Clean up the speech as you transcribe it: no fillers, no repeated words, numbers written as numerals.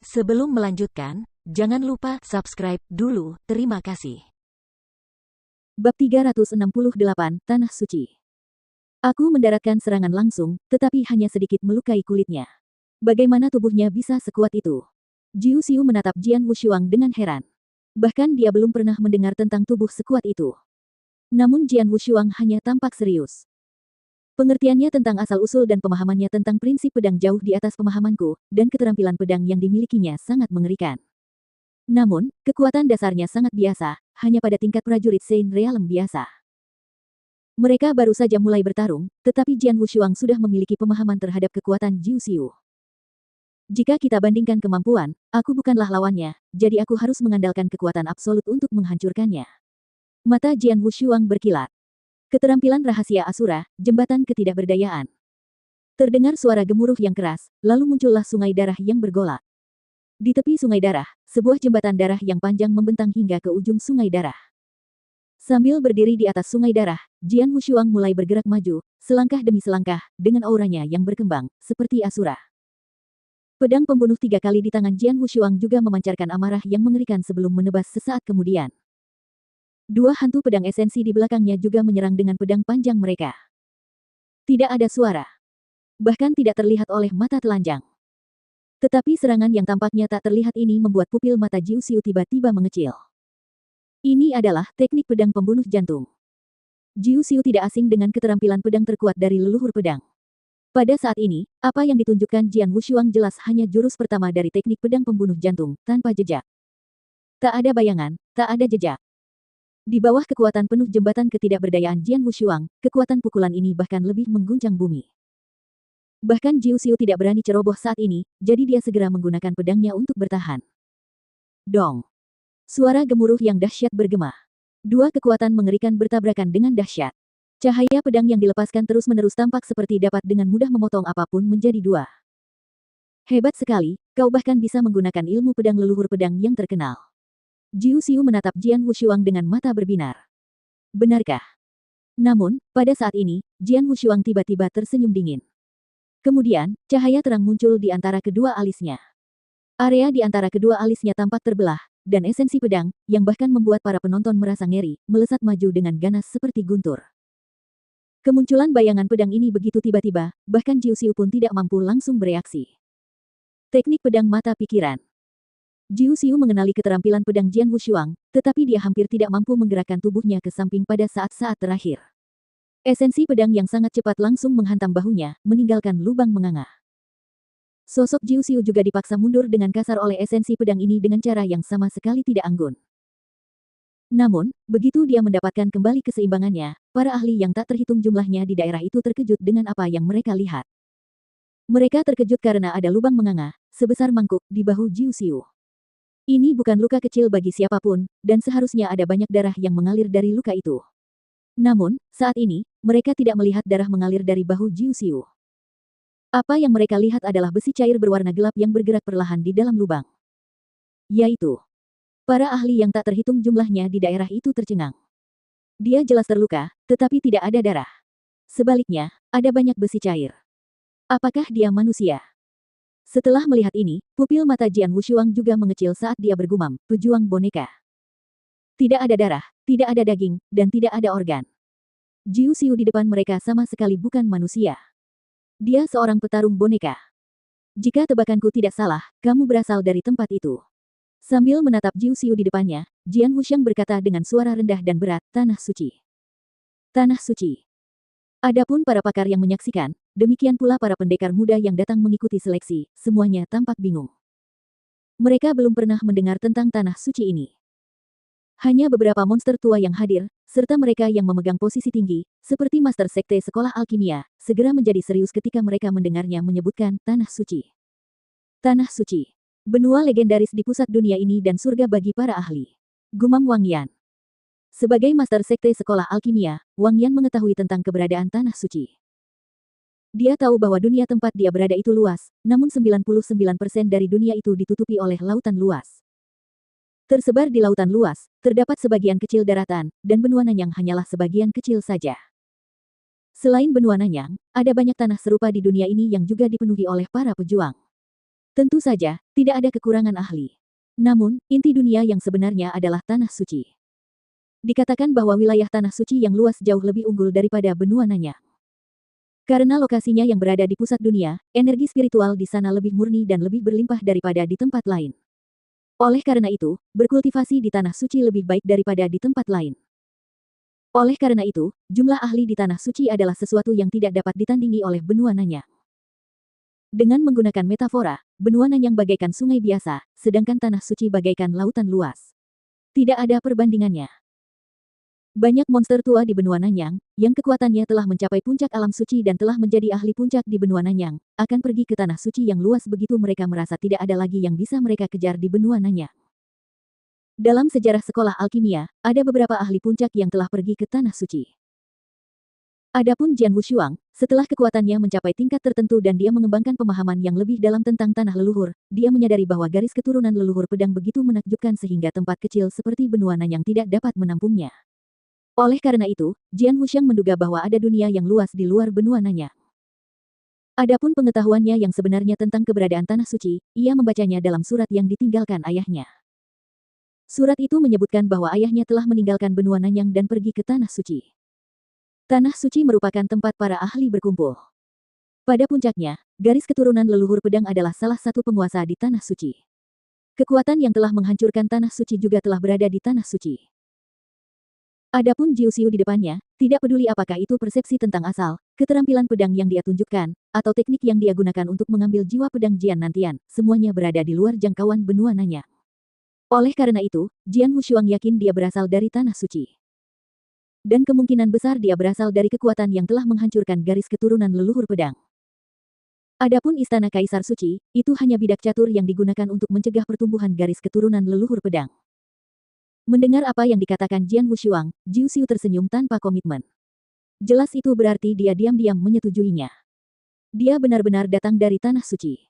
Sebelum melanjutkan, jangan lupa subscribe dulu. Terima kasih. Bab 368, Tanah Suci. Aku mendaratkan serangan langsung, tetapi hanya sedikit melukai kulitnya. Bagaimana tubuhnya bisa sekuat itu? Jiu Xiu menatap Jian Wushuang dengan heran. Bahkan dia belum pernah mendengar tentang tubuh sekuat itu. Namun Jian Wushuang hanya tampak serius. Pengertiannya tentang asal-usul dan pemahamannya tentang prinsip pedang jauh di atas pemahamanku, dan keterampilan pedang yang dimilikinya sangat mengerikan. Namun, kekuatan dasarnya sangat biasa, hanya pada tingkat prajurit Saint Realm biasa. Mereka baru saja mulai bertarung, tetapi Jian Wushuang sudah memiliki pemahaman terhadap kekuatan Jiu Xiu. Jika kita bandingkan kemampuan, aku bukanlah lawannya, jadi aku harus mengandalkan kekuatan absolut untuk menghancurkannya. Mata Jian Wushuang berkilat. Keterampilan rahasia Asura, jembatan ketidakberdayaan. Terdengar suara gemuruh yang keras, lalu muncullah sungai darah yang bergolak. Di tepi sungai darah, sebuah jembatan darah yang panjang membentang hingga ke ujung sungai darah. Sambil berdiri di atas sungai darah, Jian Wushuang mulai bergerak maju, selangkah demi selangkah, dengan auranya yang berkembang, seperti Asura. Pedang pembunuh 3 kali di tangan Jian Wushuang juga memancarkan amarah yang mengerikan sebelum menebas sesaat kemudian. 2 hantu pedang esensi di belakangnya juga menyerang dengan pedang panjang mereka. Tidak ada suara. Bahkan tidak terlihat oleh mata telanjang. Tetapi serangan yang tampaknya tak terlihat ini membuat pupil mata Jiu Xiu tiba-tiba mengecil. Ini adalah teknik pedang pembunuh jantung. Jiu Xiu tidak asing dengan keterampilan pedang terkuat dari leluhur pedang. Pada saat ini, apa yang ditunjukkan Jian Wushuang jelas hanya jurus pertama dari teknik pedang pembunuh jantung, tanpa jejak. Tak ada bayangan, tak ada jejak. Di bawah kekuatan penuh jembatan ketidakberdayaan Jian Wushuang, kekuatan pukulan ini bahkan lebih mengguncang bumi. Bahkan Jiu Xiu tidak berani ceroboh saat ini, jadi dia segera menggunakan pedangnya untuk bertahan. Dong! Suara gemuruh yang dahsyat bergema. 2 kekuatan mengerikan bertabrakan dengan dahsyat. Cahaya pedang yang dilepaskan terus-menerus tampak seperti dapat dengan mudah memotong apapun menjadi 2. Hebat sekali, kau bahkan bisa menggunakan ilmu pedang leluhur pedang yang terkenal. Jiu Xiu menatap Jian Wushuang dengan mata berbinar. Benarkah? Namun, pada saat ini, Jian Wushuang tiba-tiba tersenyum dingin. Kemudian, cahaya terang muncul di antara kedua alisnya. Area di antara kedua alisnya tampak terbelah, dan esensi pedang, yang bahkan membuat para penonton merasa ngeri, melesat maju dengan ganas seperti guntur. Kemunculan bayangan pedang ini begitu tiba-tiba, bahkan Jiu Xiu pun tidak mampu langsung bereaksi. Teknik pedang mata pikiran. Jiu Xiu mengenali keterampilan pedang Jian Wushuang, tetapi dia hampir tidak mampu menggerakkan tubuhnya ke samping pada saat-saat terakhir. Esensi pedang yang sangat cepat langsung menghantam bahunya, meninggalkan lubang menganga. Sosok Jiu Xiu juga dipaksa mundur dengan kasar oleh esensi pedang ini dengan cara yang sama sekali tidak anggun. Namun, begitu dia mendapatkan kembali keseimbangannya, para ahli yang tak terhitung jumlahnya di daerah itu terkejut dengan apa yang mereka lihat. Mereka terkejut karena ada lubang menganga, sebesar mangkuk, di bahu Jiu Xiu. Ini bukan luka kecil bagi siapapun, dan seharusnya ada banyak darah yang mengalir dari luka itu. Namun, saat ini, mereka tidak melihat darah mengalir dari bahu Jiu Xiu. Apa yang mereka lihat adalah besi cair berwarna gelap yang bergerak perlahan di dalam lubang. Yaitu, para ahli yang tak terhitung jumlahnya di daerah itu tercengang. Dia jelas terluka, tetapi tidak ada darah. Sebaliknya, ada banyak besi cair. Apakah dia manusia? Setelah melihat ini, pupil mata Jian Wushuang juga mengecil saat dia bergumam, pejuang boneka. Tidak ada darah, tidak ada daging, dan tidak ada organ. Jiu Xiu di depan mereka sama sekali bukan manusia. Dia seorang petarung boneka. Jika tebakanku tidak salah, kamu berasal dari tempat itu. Sambil menatap Jiu Xiu di depannya, Jian Wushuang berkata dengan suara rendah dan berat, Tanah Suci. Tanah Suci. Adapun para pakar yang menyaksikan, demikian pula para pendekar muda yang datang mengikuti seleksi, semuanya tampak bingung. Mereka belum pernah mendengar tentang Tanah Suci ini. Hanya beberapa monster tua yang hadir, serta mereka yang memegang posisi tinggi, seperti Master Sekte Sekolah Alkimia, segera menjadi serius ketika mereka mendengarnya menyebutkan Tanah Suci. Tanah Suci. Benua legendaris di pusat dunia ini dan surga bagi para ahli. Gumam Wang Yan. Sebagai Master Sekte Sekolah Alkimia, Wang Yan mengetahui tentang keberadaan Tanah Suci. Dia tahu bahwa dunia tempat dia berada itu luas, namun 99% dari dunia itu ditutupi oleh lautan luas. Tersebar di lautan luas, terdapat sebagian kecil daratan, dan benua Nanyang hanyalah sebagian kecil saja. Selain benua Nanyang, ada banyak tanah serupa di dunia ini yang juga dipenuhi oleh para pejuang. Tentu saja, tidak ada kekurangan ahli. Namun, inti dunia yang sebenarnya adalah Tanah Suci. Dikatakan bahwa wilayah Tanah Suci yang luas jauh lebih unggul daripada benua Nanyang. Karena lokasinya yang berada di pusat dunia, energi spiritual di sana lebih murni dan lebih berlimpah daripada di tempat lain. Oleh karena itu, berkultivasi di Tanah Suci lebih baik daripada di tempat lain. Oleh karena itu, jumlah ahli di Tanah Suci adalah sesuatu yang tidak dapat ditandingi oleh benua Nanyang. Dengan menggunakan metafora, benua Nanyang bagaikan sungai biasa, sedangkan Tanah Suci bagaikan lautan luas. Tidak ada perbandingannya. Banyak monster tua di benua Nanyang, yang kekuatannya telah mencapai puncak alam suci dan telah menjadi ahli puncak di benua Nanyang, akan pergi ke Tanah Suci yang luas begitu mereka merasa tidak ada lagi yang bisa mereka kejar di benua Nanyang. Dalam sejarah sekolah alkimia, ada beberapa ahli puncak yang telah pergi ke Tanah Suci. Adapun Jian Wushuang, setelah kekuatannya mencapai tingkat tertentu dan dia mengembangkan pemahaman yang lebih dalam tentang tanah leluhur, dia menyadari bahwa garis keturunan leluhur pedang begitu menakjubkan sehingga tempat kecil seperti benua Nanyang tidak dapat menampungnya. Oleh karena itu, Jian Wushuang menduga bahwa ada dunia yang luas di luar benua Nanyang. Adapun pengetahuannya yang sebenarnya tentang keberadaan Tanah Suci, ia membacanya dalam surat yang ditinggalkan ayahnya. Surat itu menyebutkan bahwa ayahnya telah meninggalkan benua Nanyang dan pergi ke Tanah Suci. Tanah Suci merupakan tempat para ahli berkumpul. Pada puncaknya, garis keturunan leluhur pedang adalah salah satu penguasa di Tanah Suci. Kekuatan yang telah menghancurkan Tanah Suci juga telah berada di Tanah Suci. Adapun Jiu Xiu di depannya, tidak peduli apakah itu persepsi tentang asal, keterampilan pedang yang dia tunjukkan, atau teknik yang dia gunakan untuk mengambil jiwa pedang Jian Nantian, semuanya berada di luar jangkauan benua Nanyang. Oleh karena itu, Jian Wushuang yakin dia berasal dari Tanah Suci. Dan kemungkinan besar dia berasal dari kekuatan yang telah menghancurkan garis keturunan leluhur pedang. Adapun Istana Kaisar Suci, itu hanya bidak catur yang digunakan untuk mencegah pertumbuhan garis keturunan leluhur pedang. Mendengar apa yang dikatakan Jian Wushuang, Jiu Xiu tersenyum tanpa komitmen. Jelas itu berarti dia diam-diam menyetujuinya. Dia benar-benar datang dari Tanah Suci.